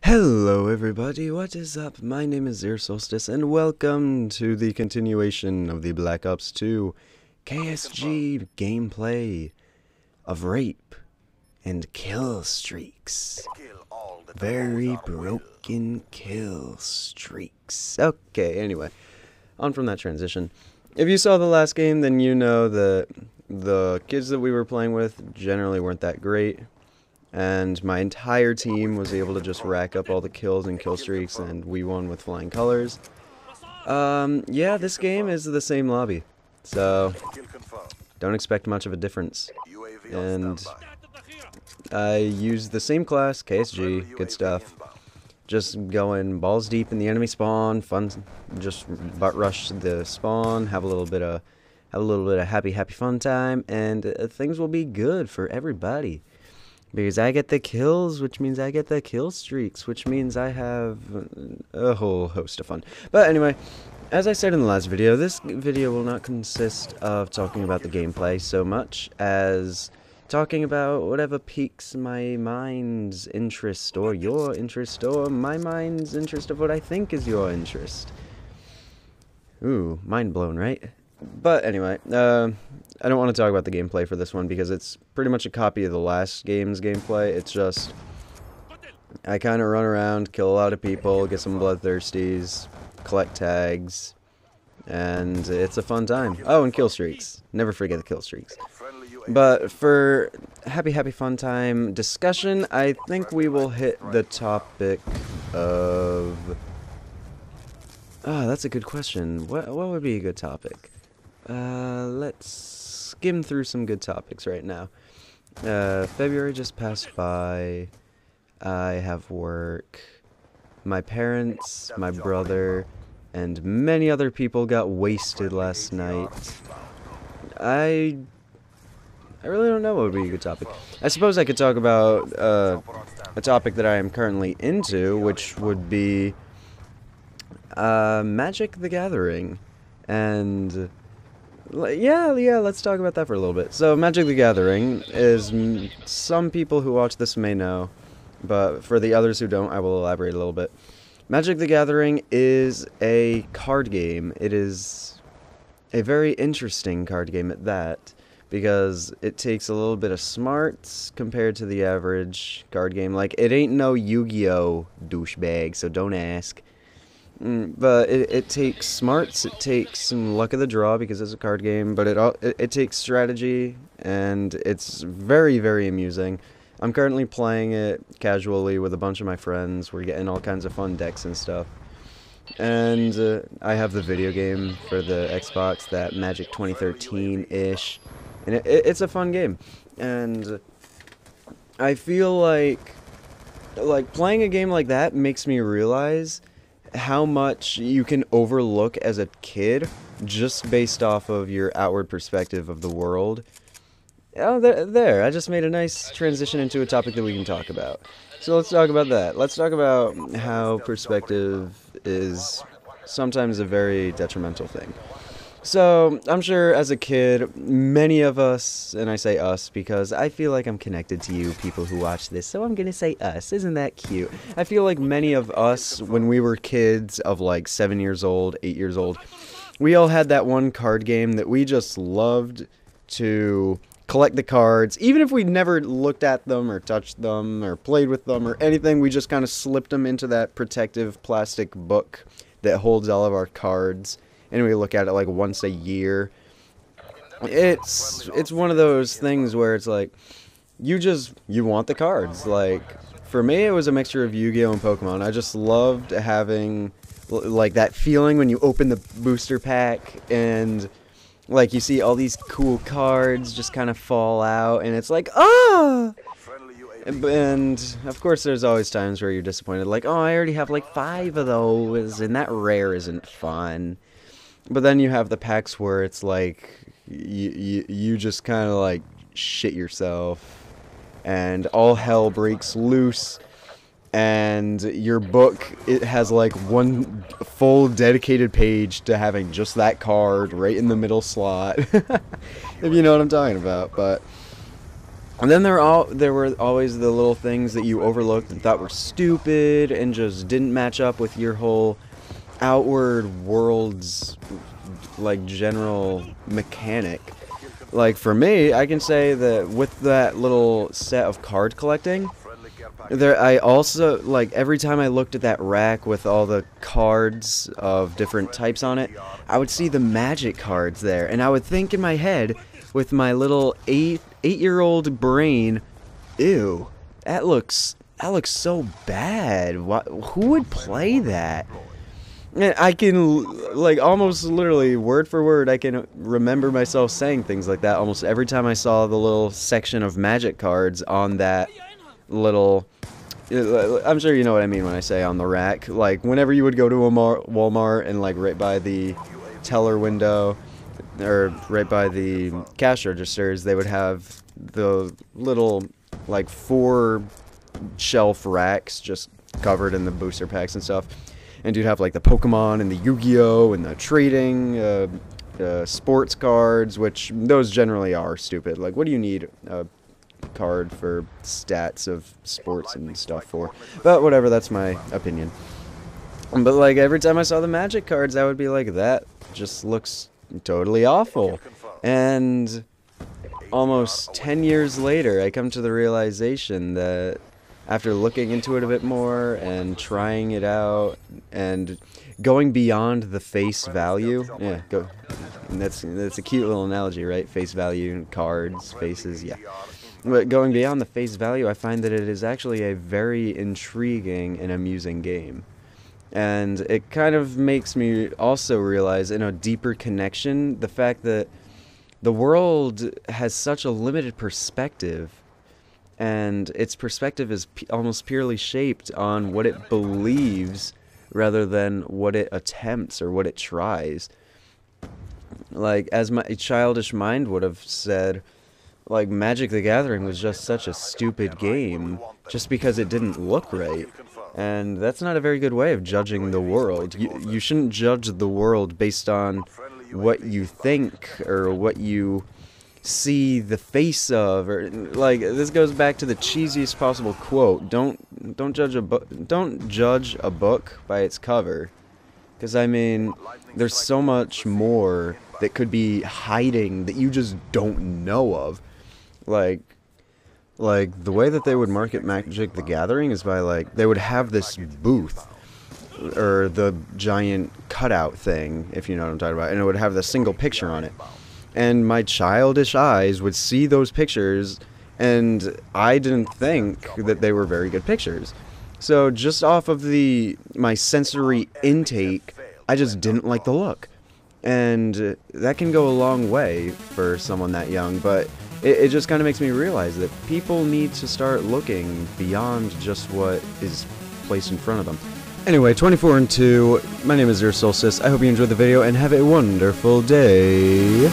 Hello everybody, what is up? My name is Zero Solstice and welcome to the continuation of the Black Ops 2 KSG gameplay of rape and kill streaks. Very broken kill streaks. Okay, anyway, on from that transition. If you saw the last game, then you know that the kids that we were playing with generally weren't that great. And my entire team was able to just rack up all the kills and kill streaks, and we won with flying colors. Yeah, this game is the same lobby, so don't expect much of a difference. And I used the same class, KSG, good stuff. Just going balls deep in the enemy spawn, fun, just butt rush the spawn, have a little bit of happy fun time, and things will be good for everybody. Because I get the kills, which means I get the kill streaks, which means I have a whole host of fun. But anyway, as I said in the last video, this video will not consist of talking about the gameplay so much as talking about whatever piques my mind's interest, or your interest, or my mind's interest of what I think is your interest. Ooh, mind blown, right? But anyway, I don't want to talk about the gameplay for this one because it's pretty much a copy of the last game's gameplay. It's just, I kind of run around, kill a lot of people, get some bloodthirsties, collect tags, and it's a fun time. Oh, and kill streaks. Never forget the kill streaks. But for happy fun time discussion, I think we will hit the topic of... Ah, that's a good question. What would be a good topic? Let's skim through some good topics right now. February just passed by. I have work. My parents, my brother, and many other people got wasted last night. I really don't know what would be a good topic. I suppose I could talk about a topic that I am currently into, which would be Magic the Gathering. And yeah, let's talk about that for a little bit. So, Magic the Gathering is, some people who watch this may know, but for the others who don't, I will elaborate a little bit. Magic the Gathering is a card game. It is a very interesting card game at that, because it takes a little bit of smarts compared to the average card game. Like, it ain't no Yu-Gi-Oh! Douchebag, so don't ask. But it takes smarts, it takes some luck of the draw because it's a card game, but it takes strategy, and it's very amusing. I'm currently playing it casually with a bunch of my friends. We're getting all kinds of fun decks and stuff. And I have the video game for the Xbox, that Magic 2013-ish, and it's a fun game. And I feel like playing a game like that makes me realize how much you can overlook as a kid just based off of your outward perspective of the world. Oh, there, I just made a nice transition into a topic that we can talk about. So let's talk about that. Let's talk about how perspective is sometimes a very detrimental thing. So, I'm sure as a kid, many of us, and I say us because I feel like I'm connected to you people who watch this, so I'm gonna say us. Isn't that cute? I feel like many of us, when we were kids of like 7 years old, 8 years old, we all had that one card game that we just loved to collect the cards. Even if we never looked at them or touched them or played with them or anything, we just kind of slipped them into that protective plastic book that holds all of our cards. And we look at it like once a year. It's one of those things where it's like, you want the cards. Like, for me, it was a mixture of Yu-Gi-Oh! And Pokemon. I just loved having, like, that feeling when you open the booster pack and, like, you see all these cool cards just kind of fall out, and it's like, ah! And, of course, there's always times where you're disappointed, like, oh, I already have, like, 5 of those, and that rare isn't fun. But then you have the packs where it's like, you just kind of like shit yourself, and all hell breaks loose, and your book, it has like one full dedicated page to having just that card right in the middle slot, if you know what I'm talking about. But And then there were always the little things that you overlooked and thought were stupid and just didn't match up with your whole outward world's like general mechanic. Like for me, I can say that with that little set of card collecting, I also, like, every time I looked at that rack with all the cards of different types on it, I would see the Magic cards there, and I would think in my head, with my little eight-year-old brain, ew, that looks so bad. Who would play that? And I can, like, almost literally, word for word, I can remember myself saying things like that almost every time I saw the little section of Magic cards on that little, I'm sure you know what I mean when I say on the rack. Like whenever you would go to a Walmart and like right by the teller window or right by the cash registers, they would have the little like 4 shelf racks just covered in the booster packs and stuff, and you'd have like the Pokemon and the Yu-Gi-Oh and the trading sports cards, which those generally are stupid. Like, what do you need card for stats of sports and stuff for? But whatever, that's my opinion. But like every time I saw the Magic cards, I would be like, that just looks totally awful. And almost 10 years later, I come to the realization that after looking into it a bit more and trying it out and going beyond the face value, and that's a cute little analogy, right? Face value, cards, faces, yeah. But going beyond the face value, I find that it is actually a very intriguing and amusing game. And it kind of makes me also realize, in a deeper connection, the fact that the world has such a limited perspective, and its perspective is almost purely shaped on what it believes rather than what it attempts or what it tries. Like, as my childish mind would have said, like, Magic the Gathering was just such a stupid game just because it didn't look right. And that's not a very good way of judging the world. You shouldn't judge the world based on what you think or what you see the face of, or like, this goes back to the cheesiest possible quote. Don't judge a book by its cover. Because, I mean, there's so much more that could be hiding that you just don't know of. Like the way that they would market Magic the Gathering is by, like, they would have this booth, or the giant cutout thing, if you know what I'm talking about, and it would have the single picture on it. And my childish eyes would see those pictures, and I didn't think that they were very good pictures. So just off of my sensory intake, I just didn't like the look. And that can go a long way for someone that young, but it just kind of makes me realize that people need to start looking beyond just what is placed in front of them. Anyway, 24-2, my name is Zero Solstice. I hope you enjoyed the video and have a wonderful day.